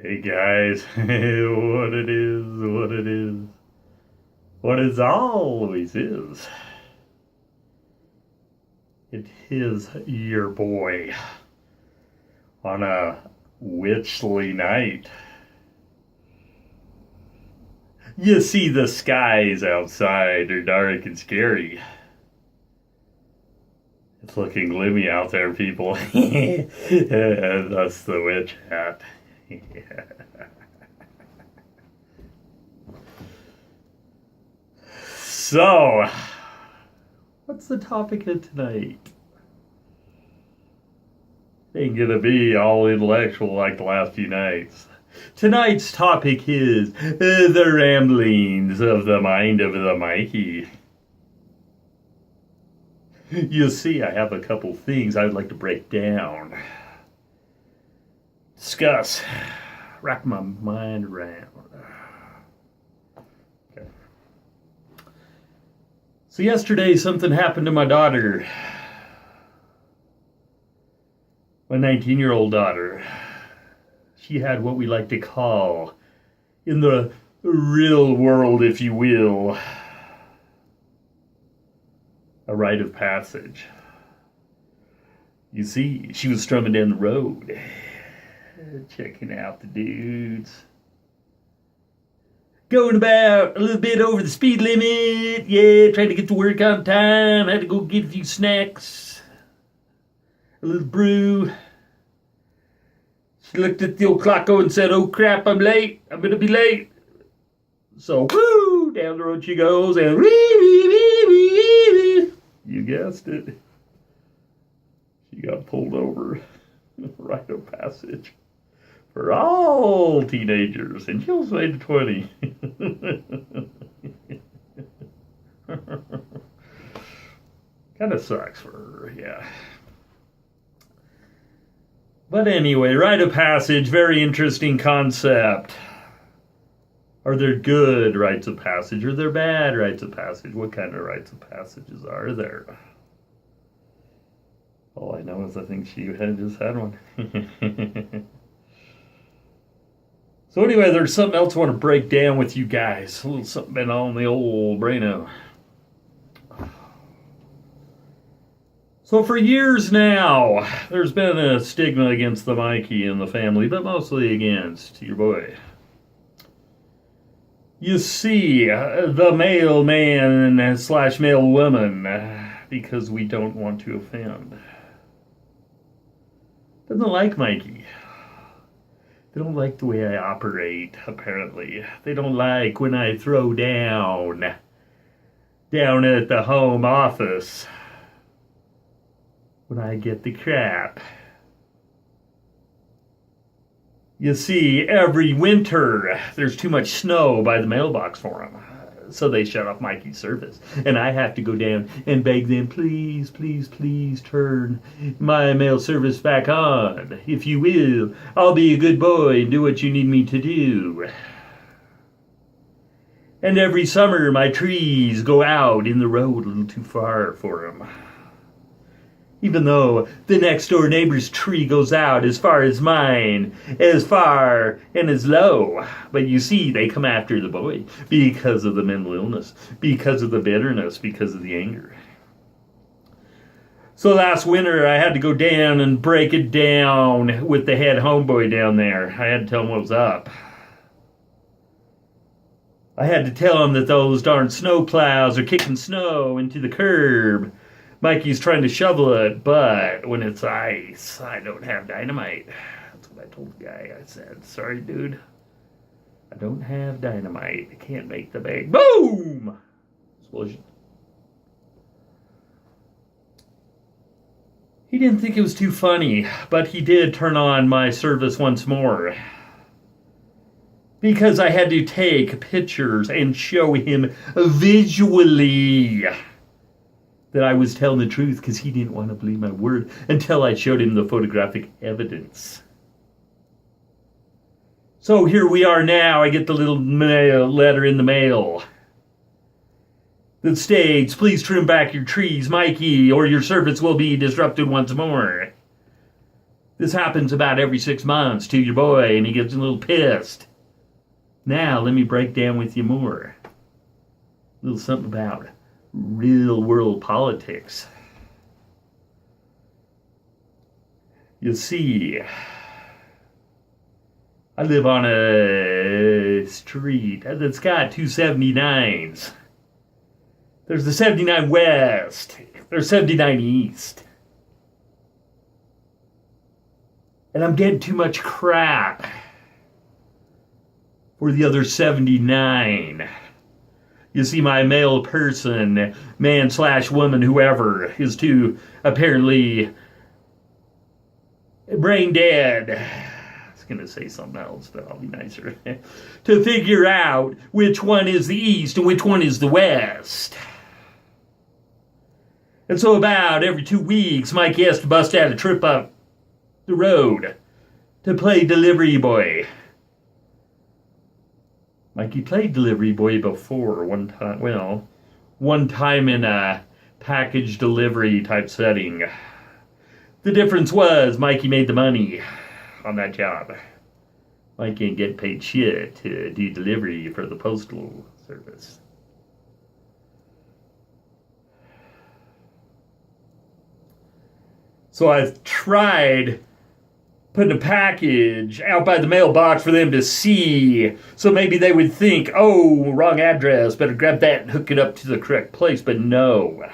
Hey guys, what it is, what it always is. It is your boy on a witchly night. You see, the skies outside are dark and scary. It's looking gloomy out there, people. And that's the witch hat. Yeah. So, what's the topic of tonight? Ain't gonna be all intellectual like the last few nights. Tonight's topic is the ramblings of the mind of the Mikey. You see, I have a couple things I'd like to break down, discuss, wrap my mind around. Okay. So yesterday something happened to my daughter, my 19-year-old daughter. She had what we like to call, in the real world, if you will, a rite of passage. You see, she was strumming down the road, checking out the dudes, going about a little bit over the speed limit. Yeah, trying to get to work on time. Had to go get a few snacks, a little brew. She looked at the old clocko and said, "Oh crap, I'm late. I'm gonna be late." So, woo, down the road she goes, and you guessed it, she got pulled over. Rite of passage for all teenagers, and she was made to 20. Kind of sucks for her, yeah. But anyway, rite of passage, very interesting concept. Are there good rites of passage? Are there bad rites of passage? What kind of rites of passages are there? All I know is I think she just had one. So anyway, there's something else I want to break down with you guys. A little something been on the old braino. So for years now, there's been a stigma against the Mikey and the family, but mostly against your boy. You see, the male man / male woman, because we don't want to offend, doesn't like Mikey. They don't like the way I operate, apparently. They don't like when I throw down at the home office, when I get the crap. You see, every winter, there's too much snow by the mailbox for them. So they shut off Mikey's service. And I have to go down and beg them, please, please, please turn my mail service back on. If you will, I'll be a good boy and do what you need me to do. And every summer, my trees go out in the road a little too far for them. Even though the next door neighbor's tree goes out as far as mine, as far and as low. But you see, they come after the boy because of the mental illness, because of the bitterness, because of the anger. So last winter, I had to go down and break it down with the head homeboy down there. I had to tell him what was up. I had to tell him that those darn snow plows are kicking snow into the curb. Mikey's trying to shovel it, but when it's ice, I don't have dynamite. That's what I told the guy. I said, sorry, dude. I don't have dynamite. I can't make the bag. Boom! Explosion. He didn't think it was too funny, but he did turn on my service once more, because I had to take pictures and show him visually that I was telling the truth, because he didn't want to believe my word until I showed him the photographic evidence. So here we are now. I get the little letter in the mail that states, please trim back your trees, Mikey, or your service will be disrupted once more. This happens about every 6 months to your boy, and he gets a little pissed. Now, let me break down with you more. A little something about real world politics. You see, I live on a street that's got two 79s. There's the 79 West. There's 79 East. And I'm getting too much crap for the other 79. You see, my male person, man/woman, whoever, is too apparently brain dead. I was going to say something else, but I'll be nicer. To figure out which one is the East and which one is the West. And so about every 2 weeks, Mikey has to bust out a trip up the road to play delivery boy. Mikey played delivery boy before one time. Well, one time in a package delivery type setting. The difference was Mikey made the money on that job. Mikey ain't get paid shit to do delivery for the postal service. So I've tried putting a package out by the mailbox for them to see, so maybe they would think, oh, wrong address, better grab that and hook it up to the correct place. But no.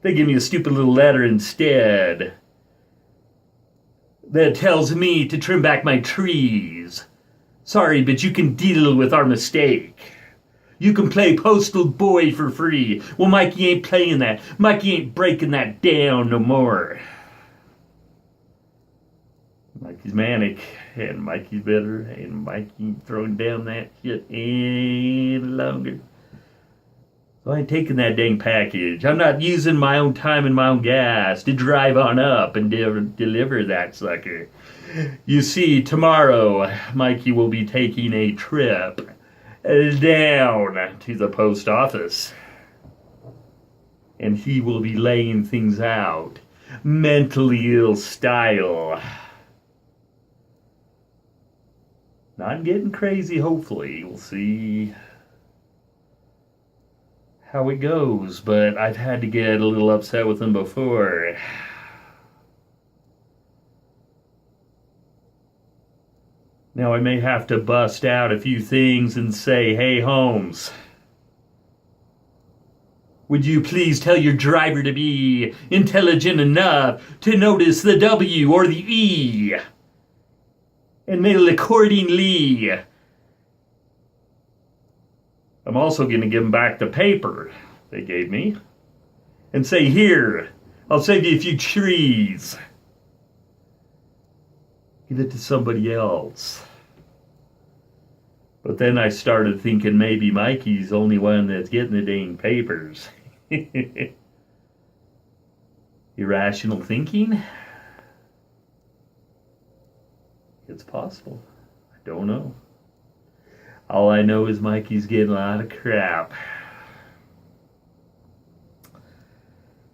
They give me a stupid little letter instead that tells me to trim back my trees. Sorry, but you can deal with our mistake. You can play postal boy for free. Well, Mikey ain't playing that. Mikey ain't breaking that down no more. Mikey's manic, and Mikey's better, and Mikey throwing down that shit any longer. So I ain't taking that dang package. I'm not using my own time and my own gas to drive on up and deliver that sucker. You see, tomorrow, Mikey will be taking a trip down to the post office. And he will be laying things out, mentally ill style. Not getting crazy, hopefully. We'll see how it goes, but I've had to get a little upset with him before. Now I may have to bust out a few things and say, hey, Holmes, would you please tell your driver to be intelligent enough to notice the W or the E? And mail accordingly. I'm also going to give them back the paper they gave me and say, here, I'll save you a few trees. Give it to somebody else. But then I started thinking maybe Mikey's the only one that's getting the dang papers. Irrational thinking? It's possible. I don't know. All I know is Mikey's getting a lot of crap.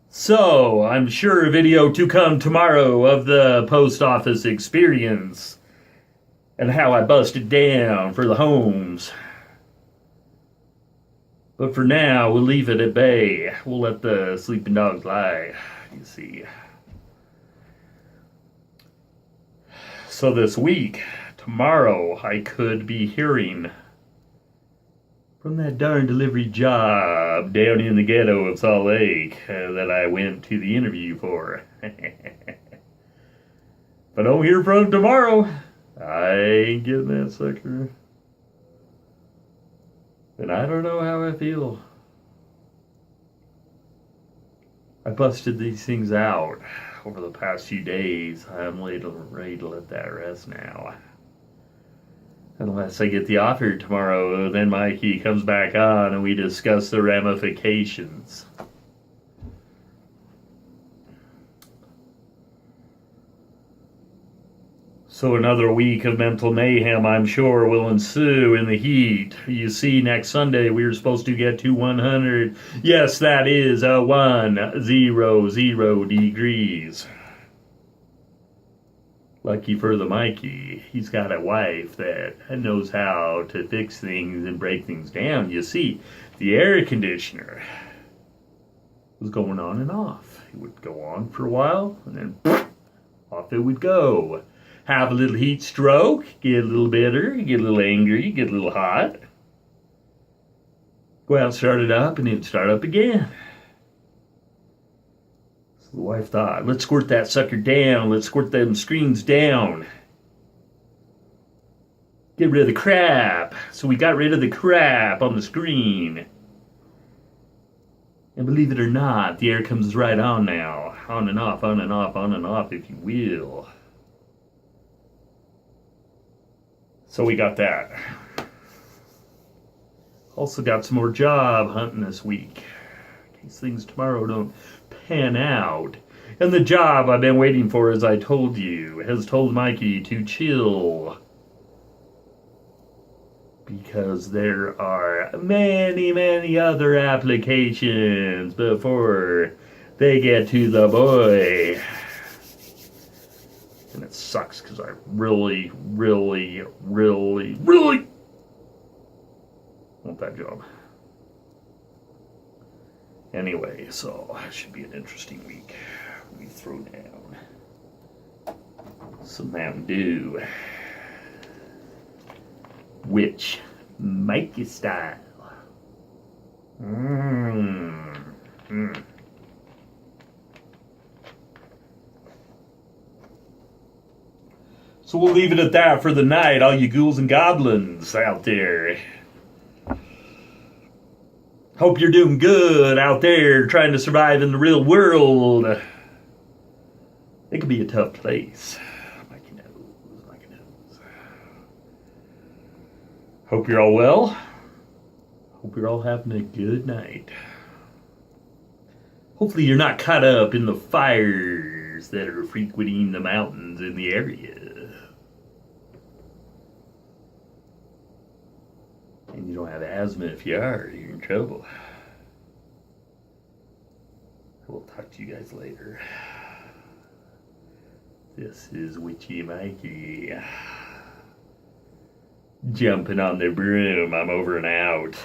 So, I'm sure a video to come tomorrow of the post office experience and how I busted down for the homes. But for now, we'll leave it at bay. We'll let the sleeping dogs lie, you see. So this week, tomorrow, I could be hearing from that darn delivery job down in the ghetto of Salt Lake that I went to the interview for. If I don't hear from tomorrow, I ain't getting that sucker. And I don't know how I feel. I busted these things out over the past few days. I'm ready to let that rest now. Unless I get the offer tomorrow, then Mikey comes back on and we discuss the ramifications. So another week of mental mayhem, I'm sure, will ensue in the heat. You see, next Sunday we were supposed to get to 100. Yes, that is a 100 degrees. Lucky for the Mikey, he's got a wife that knows how to fix things and break things down. You see, the air conditioner was going on and off. It would go on for a while, and then off it would go. Have a little heat stroke, get a little bitter, get a little angry, get a little hot. Go out, start it up, and it'd start up again. So the wife thought, let's squirt that sucker down. Let's squirt them screens down. Get rid of the crap. So we got rid of the crap on the screen. And believe it or not, the air comes right on now. On and off, on and off, on and off, if you will. So we got that. Also got some more job hunting this week, in case things tomorrow don't pan out. And the job I've been waiting for, as I told you, has told Mikey to chill. Because there are many, many other applications before they get to the boy. And it sucks because I really want that job. Anyway, so it should be an interesting week. Let me throw down some Mountain Dew. Which Mikey style. So we'll leave it at that for the night, all you ghouls and goblins out there. Hope you're doing good out there trying to survive in the real world. It can be a tough place. Mikey knows. Hope you're all well. Hope you're all having a good night. Hopefully you're not caught up in the fires that are frequenting the mountains in the area. And you don't have asthma. If you are, you're in trouble. We'll talk to you guys later. This is Witchy Mikey. Jumping on the broom. I'm over and out.